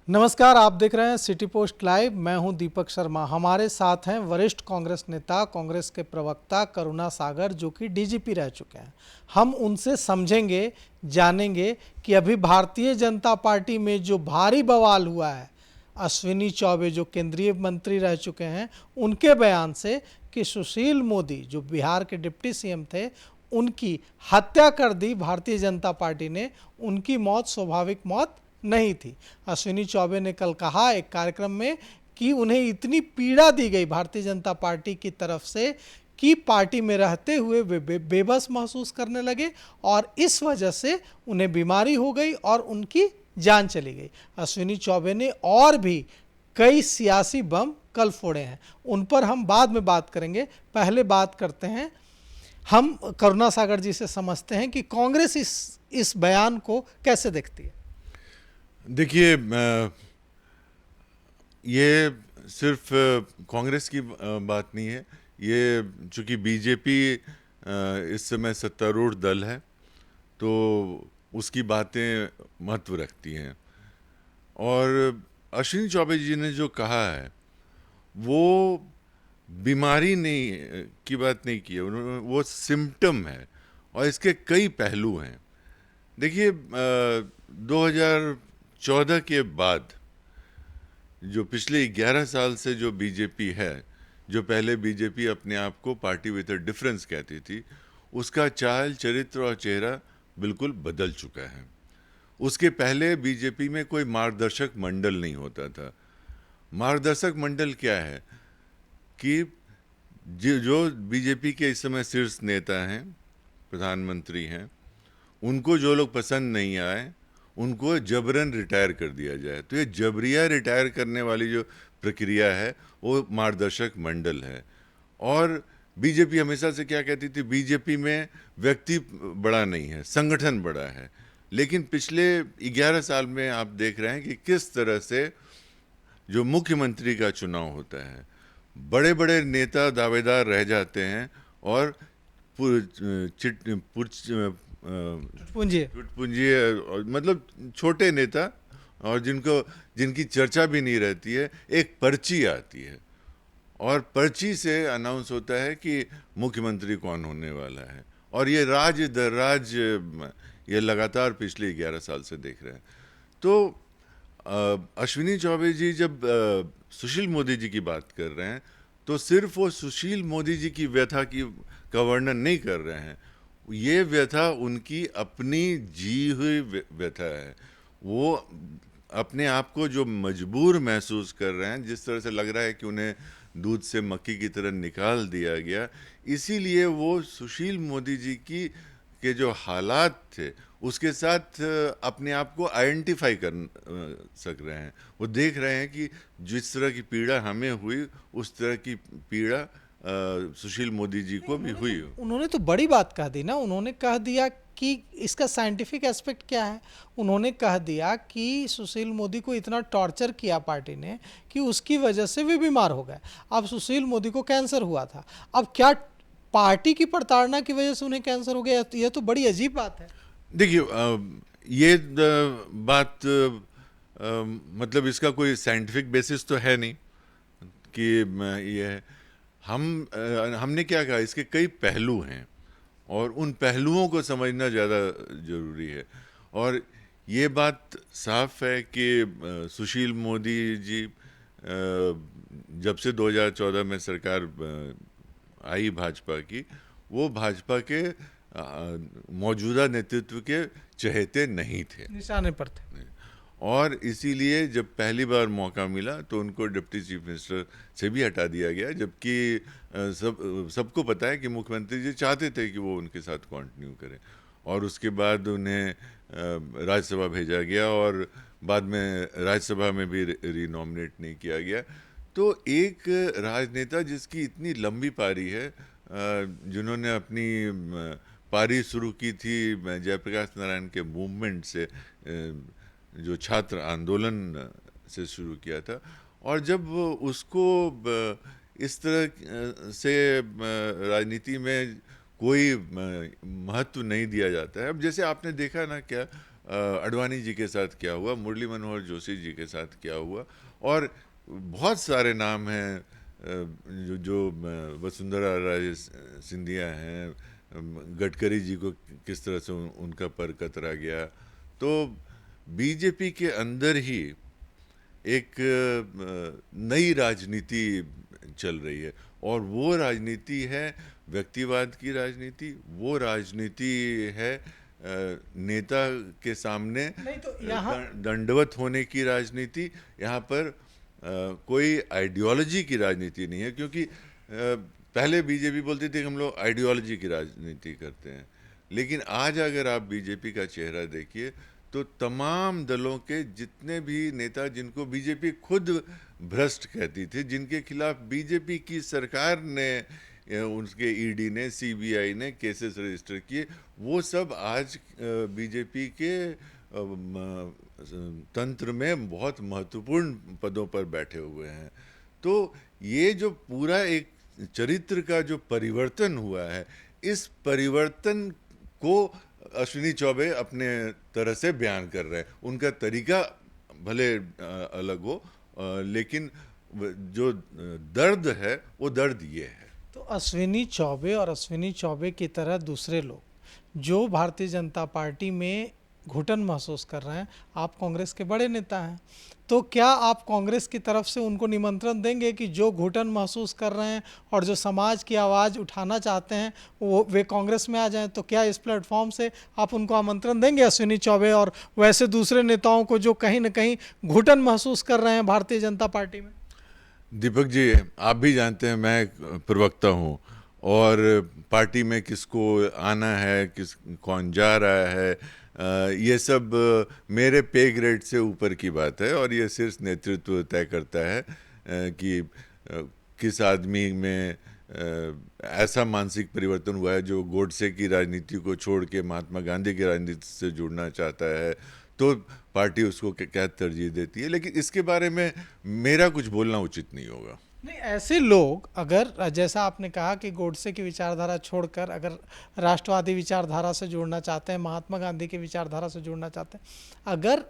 नमस्कार, आप देख रहे हैं सिटी पोस्ट लाइव। मैं हूं दीपक शर्मा। हमारे साथ हैं वरिष्ठ कांग्रेस नेता, कांग्रेस के प्रवक्ता करुणा सागर, जो कि डीजीपी रह चुके हैं। हम उनसे समझेंगे, जानेंगे कि अभी भारतीय जनता पार्टी में जो भारी बवाल हुआ है, अश्विनी चौबे जो केंद्रीय मंत्री रह चुके हैं, उनके बयान से कि सुशील मोदी जो बिहार के डिप्टी सीएम थे, उनकी हत्या कर दी भारतीय जनता पार्टी ने। उनकी मौत स्वाभाविक मौत नहीं थी। अश्विनी चौबे ने कल कहा एक कार्यक्रम में कि उन्हें इतनी पीड़ा दी गई भारतीय जनता पार्टी की तरफ से कि पार्टी में रहते हुए वे बेबस महसूस करने लगे और इस वजह से उन्हें बीमारी हो गई और उनकी जान चली गई। अश्विनी चौबे ने और भी कई सियासी बम कल फोड़े हैं, उन पर हम बाद में बात करेंगे। पहले बात करते हैं, हम करुणा सागर जी से समझते हैं कि कांग्रेस इस बयान को कैसे देखती है। देखिए, ये सिर्फ कांग्रेस की बात नहीं है। ये चूंकि बीजेपी इस समय सत्तारूढ़ दल है, तो उसकी बातें महत्व रखती हैं। और अश्विनी चौबे जी ने जो कहा है, वो बीमारी नहीं की बात नहीं की है, उन्होंने वो सिम्टम है और इसके कई पहलू हैं। देखिए, 2014 के बाद जो पिछले 11 साल से जो बीजेपी है, जो पहले बीजेपी अपने आप को पार्टी विद अ डिफरेंस कहती थी, उसका चाल, चरित्र और चेहरा बिल्कुल बदल चुका है। उसके पहले बीजेपी में कोई मार्गदर्शक मंडल नहीं होता था। मार्गदर्शक मंडल क्या है कि जो बीजेपी के इस समय शीर्ष नेता हैं, प्रधानमंत्री हैं, उनको जो लोग पसंद नहीं आए, उनको जबरन रिटायर कर दिया जाए। तो ये जबरिया रिटायर करने वाली जो प्रक्रिया है, वो मार्गदर्शक मंडल है। और बीजेपी हमेशा से क्या कहती थी, बीजेपी में व्यक्ति बड़ा नहीं है, संगठन बड़ा है। लेकिन पिछले 11 साल में आप देख रहे हैं कि किस तरह से जो मुख्यमंत्री का चुनाव होता है, बड़े बड़े नेता दावेदार रह जाते हैं और पूंजी टुटपुंजी, मतलब छोटे नेता, और जिनकी चर्चा भी नहीं रहती है, एक पर्ची आती है और पर्ची से अनाउंस होता है कि मुख्यमंत्री कौन होने वाला है। और ये राज दर राज ये लगातार पिछले 11 साल से देख रहे हैं। तो अश्विनी चौबे जी जब सुशील मोदी जी की बात कर रहे हैं, तो सिर्फ वो सुशील मोदी जी की व्यथा का वर्णन नहीं कर रहे हैं। ये व्यथा उनकी अपनी जी हुई व्यथा है। वो अपने आप को जो मजबूर महसूस कर रहे हैं, जिस तरह से लग रहा है कि उन्हें दूध से मक्खी की तरह निकाल दिया गया, इसीलिए वो सुशील मोदी जी की के जो हालात थे, उसके साथ अपने आप को आइडेंटिफाई कर सक रहे हैं। वो देख रहे हैं कि जिस तरह की पीड़ा हमें हुई, उस तरह की पीड़ा सुशील मोदी जी को भी हुई। उन्होंने तो बड़ी बात कह दी ना। उन्होंने कह दिया कि इसका साइंटिफिक एस्पेक्ट क्या है। उन्होंने कह दिया कि सुशील मोदी को इतना टॉर्चर किया पार्टी ने कि उसकी वजह से वे बीमार हो गए। अब सुशील मोदी को कैंसर हुआ था, अब क्या पार्टी की प्रताड़ना की वजह से उन्हें कैंसर हो गया? यह तो बड़ी अजीब बात है। देखिए, ये बात मतलब इसका कोई साइंटिफिक बेसिस तो है नहीं कि ये है। हमने क्या कहा, इसके कई पहलू हैं और उन पहलुओं को समझना ज़्यादा ज़रूरी है। और ये बात साफ है कि सुशील मोदी जी जब से 2014 में सरकार आई भाजपा की, वो भाजपा के मौजूदा नेतृत्व के चहेते नहीं थे, निशाने पर थे। और इसीलिए जब पहली बार मौका मिला तो उनको डिप्टी चीफ मिनिस्टर से भी हटा दिया गया, जबकि सबको पता है कि मुख्यमंत्री जी चाहते थे कि वो उनके साथ कंटिन्यू करें। और उसके बाद उन्हें राज्यसभा भेजा गया और बाद में राज्यसभा में भी रीनॉमिनेट नहीं किया गया। तो एक राजनेता जिसकी इतनी लंबी पारी है, जिन्होंने अपनी पारी शुरू की थी जयप्रकाश नारायण के मूवमेंट से, जो छात्र आंदोलन से शुरू किया था, और जब उसको इस तरह से राजनीति में कोई महत्व नहीं दिया जाता है। अब जैसे आपने देखा ना, क्या अडवाणी जी के साथ क्या हुआ, मुरली मनोहर जोशी जी के साथ क्या हुआ, और बहुत सारे नाम हैं जो वसुंधरा राजे सिंधिया हैं, गडकरी जी को किस तरह से उनका पर कतरा गया। तो बीजेपी के अंदर ही एक नई राजनीति चल रही है, और वो राजनीति है व्यक्तिवाद की राजनीति, वो राजनीति है नेता के सामने नहीं तो यहाँ दंडवत होने की राजनीति। यहाँ पर कोई आइडियोलॉजी की राजनीति नहीं है, क्योंकि पहले बीजेपी बोलती थी कि हम लोग आइडियोलॉजी की राजनीति करते हैं, लेकिन आज अगर आप बीजेपी का चेहरा देखिए तो तमाम दलों के जितने भी नेता जिनको बीजेपी खुद भ्रष्ट कहती थी, जिनके खिलाफ बीजेपी की सरकार ने उनके ईडी ने, सीबीआई ने केसेस रजिस्टर किए, वो सब आज बीजेपी के तंत्र में बहुत महत्वपूर्ण पदों पर बैठे हुए हैं। तो ये जो पूरा एक चरित्र का जो परिवर्तन हुआ है, इस परिवर्तन को अश्विनी चौबे अपने तरह से बयान कर रहे हैं। उनका तरीका भले अलग हो, लेकिन जो दर्द है वो दर्द ये है। तो अश्विनी चौबे और अश्विनी चौबे की तरह दूसरे लोग जो भारतीय जनता पार्टी में घुटन महसूस कर रहे हैं, आप कांग्रेस के बड़े नेता हैं, तो क्या आप कांग्रेस की तरफ से उनको निमंत्रण देंगे कि जो घुटन महसूस कर रहे हैं और जो समाज की आवाज़ उठाना चाहते हैं वो वे कांग्रेस में आ जाएं? तो क्या इस प्लेटफॉर्म से आप उनको आमंत्रण देंगे, अश्विनी चौबे और वैसे दूसरे नेताओं को जो कहीं ना कहीं घुटन महसूस कर रहे हैं भारतीय जनता पार्टी में? दीपक जी, आप भी जानते हैं मैं प्रवक्ता हूँ, और पार्टी में किसको आना है, कौन जा रहा है, ये सब मेरे पे ग्रेड से ऊपर की बात है, और ये सिर्फ नेतृत्व तय करता है कि किस आदमी में ऐसा मानसिक परिवर्तन हुआ है जो गोडसे की राजनीति को छोड़ के महात्मा गांधी की राजनीति से जुड़ना चाहता है, तो पार्टी उसको क्या तरजीह देती है। लेकिन इसके बारे में मेरा कुछ बोलना उचित नहीं होगा। नहीं, ऐसे लोग अगर जैसा आपने कहा कि गोडसे की विचारधारा छोड़कर अगर राष्ट्रवादी विचारधारा से जुड़ना चाहते हैं, महात्मा गांधी की विचारधारा से जुड़ना चाहते हैं, अगर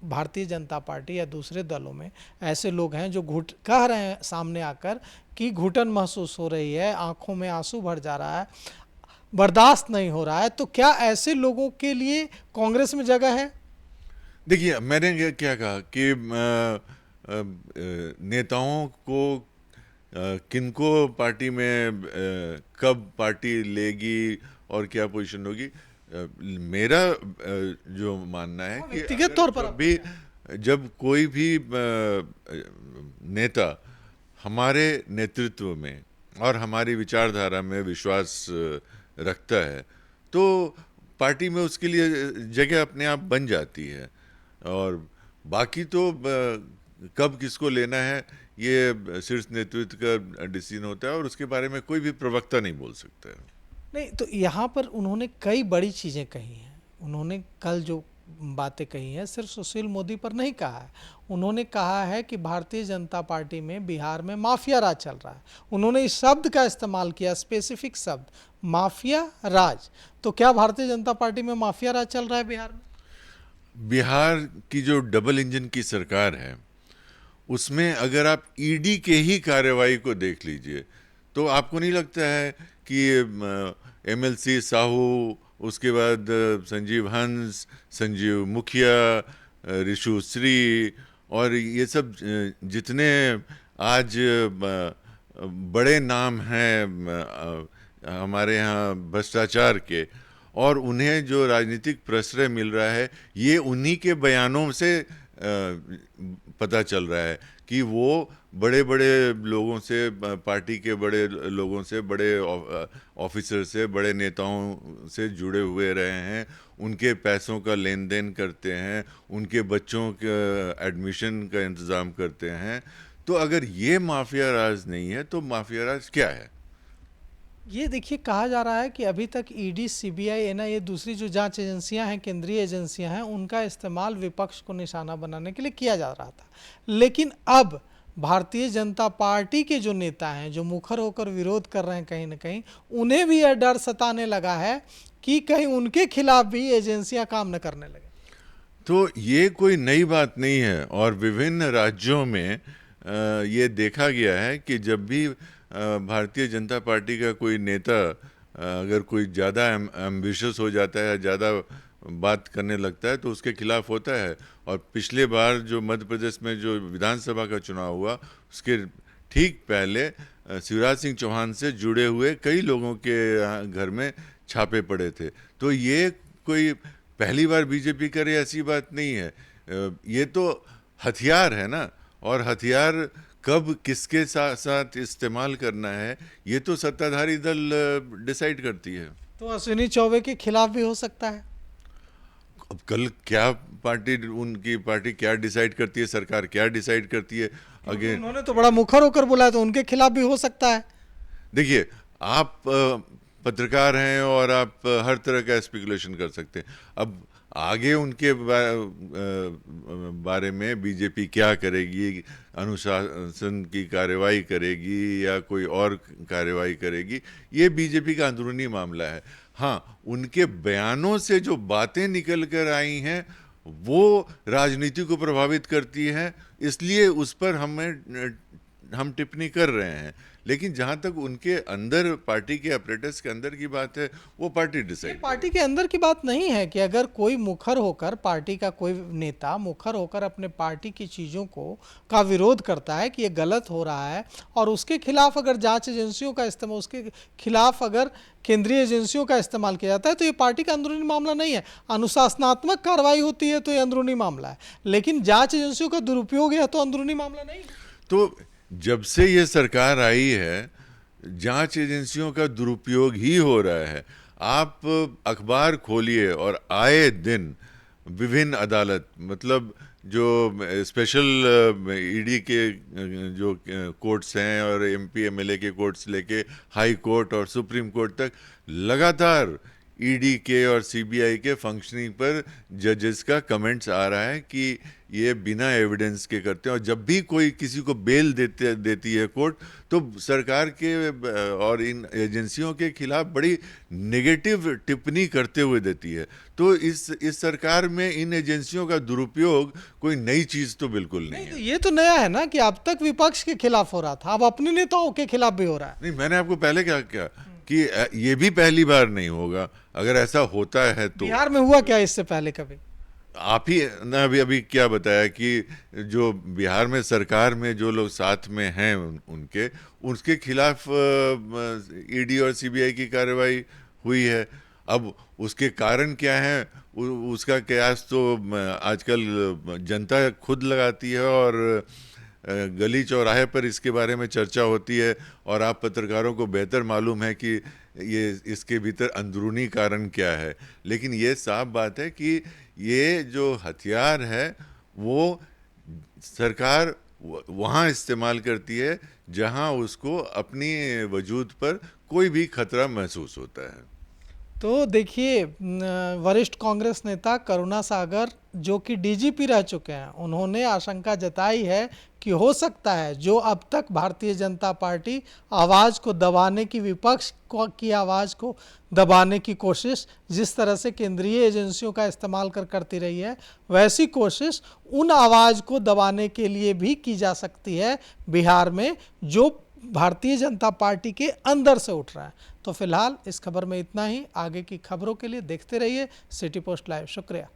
भारतीय जनता पार्टी या दूसरे दलों में ऐसे लोग हैं जो कह रहे हैं सामने आकर कि घुटन महसूस हो रही है, आंखों में आंसू भर जा रहा है, बर्दाश्त नहीं हो रहा है, तो क्या ऐसे लोगों के लिए कांग्रेस में जगह है? देखिए, मैंने क्या कहा कि नेताओं को किनको पार्टी में कब पार्टी लेगी और क्या पोजीशन होगी, मेरा जो मानना है कि व्यक्तिगत तौर पर भी जब कोई भी नेता हमारे नेतृत्व में और हमारी विचारधारा में विश्वास रखता है, तो पार्टी में उसके लिए जगह अपने आप बन जाती है। और बाकी तो कब किसको लेना है ये शीर्ष नेतृत्व का डिसीजन होता है, और उसके बारे में कोई भी प्रवक्ता नहीं बोल सकता है। नहीं, तो यहाँ पर उन्होंने कई बड़ी चीज़ें कही हैं। उन्होंने कल जो बातें कही हैं सिर्फ सुशील मोदी पर नहीं कहा है, उन्होंने कहा है कि भारतीय जनता पार्टी में बिहार में माफिया राज चल रहा है। उन्होंने इस शब्द का इस्तेमाल किया, स्पेसिफिक शब्द, माफिया राज। तो क्या भारतीय जनता पार्टी में माफिया राज चल रहा है बिहार में? बिहार की जो डबल इंजन की सरकार है, उसमें अगर आप ईडी के ही कार्रवाई को देख लीजिए तो आपको नहीं लगता है कि एमएलसी साहू, उसके बाद संजीव हंस, संजीव मुखिया, ऋषु श्री, और ये सब जितने आज बड़े नाम हैं हमारे यहाँ भ्रष्टाचार के, और उन्हें जो राजनीतिक प्रश्रय मिल रहा है, ये उन्हीं के बयानों से पता चल रहा है कि वो बड़े बड़े लोगों से, पार्टी के बड़े लोगों से, बड़े ऑफिसर से, बड़े नेताओं से जुड़े हुए रहे हैं, उनके पैसों का लेन देन करते हैं, उनके बच्चों के एडमिशन का इंतज़ाम करते हैं। तो अगर ये माफिया राज नहीं है तो माफिया राज क्या है? ये देखिए, कहा जा रहा है कि अभी तक ईडी, सीबीआई, एनआईए, दूसरी जो जांच एजेंसियां हैं, केंद्रीय एजेंसियां हैं, उनका इस्तेमाल विपक्ष को निशाना बनाने के लिए किया जा रहा था। लेकिन अब भारतीय जनता पार्टी के जो नेता हैं, जो मुखर होकर विरोध कर रहे हैं, कहीं ना कहीं उन्हें भी यह डर सताने लगा है कि कहीं उनके खिलाफ भी एजेंसियां काम न करने लगे। तो ये कोई नई बात नहीं है और विभिन्न राज्यों में ये देखा गया है कि जब भी भारतीय जनता पार्टी का कोई नेता अगर कोई ज़्यादा एम्बिशियस हो जाता है, ज़्यादा बात करने लगता है तो उसके खिलाफ होता है। और पिछले बार जो मध्य प्रदेश में जो विधानसभा का चुनाव हुआ उसके ठीक पहले शिवराज सिंह चौहान से जुड़े हुए कई लोगों के घर में छापे पड़े थे। तो ये कोई पहली बार बीजेपी करे ऐसी बात नहीं है। ये तो हथियार है ना, और हथियार कब किसके साथ इस्तेमाल करना है ये तो सत्ताधारी दल डिसाइड करती है। तो अश्विनी चौबे के खिलाफ भी हो सकता है। अब कल क्या पार्टी, उनकी पार्टी क्या डिसाइड करती है, सरकार क्या डिसाइड करती है, अगेन उन्होंने तो बड़ा मुखर होकर बोला है, तो उनके खिलाफ भी हो सकता है। देखिए आप पत्रकार हैं और आप हर तरह का स्पेकुलेशन कर सकते हैं। अब आगे उनके बारे में बीजेपी क्या करेगी, अनुशासन की कार्रवाई करेगी या कोई और कार्रवाई करेगी, ये बीजेपी का अंदरूनी मामला है। हाँ, उनके बयानों से जो बातें निकल कर आई हैं वो राजनीति को प्रभावित करती है, इसलिए उस पर हम टिप्पणी कर रहे हैं। लेकिन जहां तक उनके अंदर पार्टी के अपरेटस के अंदर की बात है वो पार्टी डिसाइड। पार्टी के अंदर की बात नहीं है कि अगर कोई मुखर होकर, पार्टी का कोई नेता मुखर होकर अपने पार्टी की चीज़ों का विरोध करता है कि ये गलत हो रहा है और उसके खिलाफ अगर जांच एजेंसियों का इस्तेमाल, उसके खिलाफ अगर केंद्रीय एजेंसियों का इस्तेमाल किया जाता है तो ये पार्टी का अंदरूनी मामला नहीं है। अनुशासनात्मक कार्रवाई होती है तो ये अंदरूनी मामला है, लेकिन जांच एजेंसियों का दुरुपयोग है तो अंदरूनी मामला नहीं है। तो जब से ये सरकार आई है जांच एजेंसियों का दुरुपयोग ही हो रहा है। आप अखबार खोलिए और आए दिन विभिन्न अदालत, मतलब जो स्पेशल ईडी के जो कोर्ट्स हैं और एमपी एमएलए के कोर्ट्स लेके हाई कोर्ट और सुप्रीम कोर्ट तक, लगातार ईडी के और सीबीआई के फंक्शनिंग पर जजेस का कमेंट्स आ रहा है कि ये बिना एविडेंस के करते हैं। और जब भी कोई किसी को बेल देती है कोर्ट तो सरकार के और इन एजेंसियों के खिलाफ बड़ी नेगेटिव टिप्पणी करते हुए देती है। तो इस सरकार में इन एजेंसियों का दुरुपयोग कोई नई चीज तो बिल्कुल नहीं है। ये तो नया है ना कि अब तक विपक्ष के खिलाफ हो रहा था, अब अपने नेताओं के खिलाफ भी हो रहा है। नहीं, मैंने आपको पहले क्या कि ये भी पहली बार नहीं होगा। अगर ऐसा होता है तो बिहार में हुआ क्या इससे पहले कभी? आप ही ना अभी क्या बताया कि जो बिहार में सरकार में जो लोग साथ में हैं उनके खिलाफ ईडी और सीबीआई की कार्रवाई हुई है। अब उसके कारण क्या है उसका कयास तो आजकल जनता खुद लगाती है और गली चौराहे पर इसके बारे में चर्चा होती है। और आप पत्रकारों को बेहतर मालूम है कि ये इसके भीतर अंदरूनी कारण क्या है। लेकिन ये साफ बात है कि ये जो हथियार है वो सरकार वहाँ इस्तेमाल करती है जहाँ उसको अपनी वजूद पर कोई भी खतरा महसूस होता है। तो देखिए, वरिष्ठ कांग्रेस नेता करुणा सागर जो कि डीजीपी रह चुके हैं, उन्होंने आशंका जताई है कि हो सकता है जो अब तक भारतीय जनता पार्टी आवाज़ को दबाने की, विपक्ष की आवाज़ को दबाने की कोशिश जिस तरह से केंद्रीय एजेंसियों का इस्तेमाल करती रही है, वैसी कोशिश उन आवाज़ को दबाने के लिए भी की जा सकती है बिहार में, जो भारतीय जनता पार्टी के अंदर से उठ रहा है। तो फिलहाल इस खबर में इतना ही। आगे की खबरों के लिए देखते रहिए सिटी पोस्ट लाइव। शुक्रिया।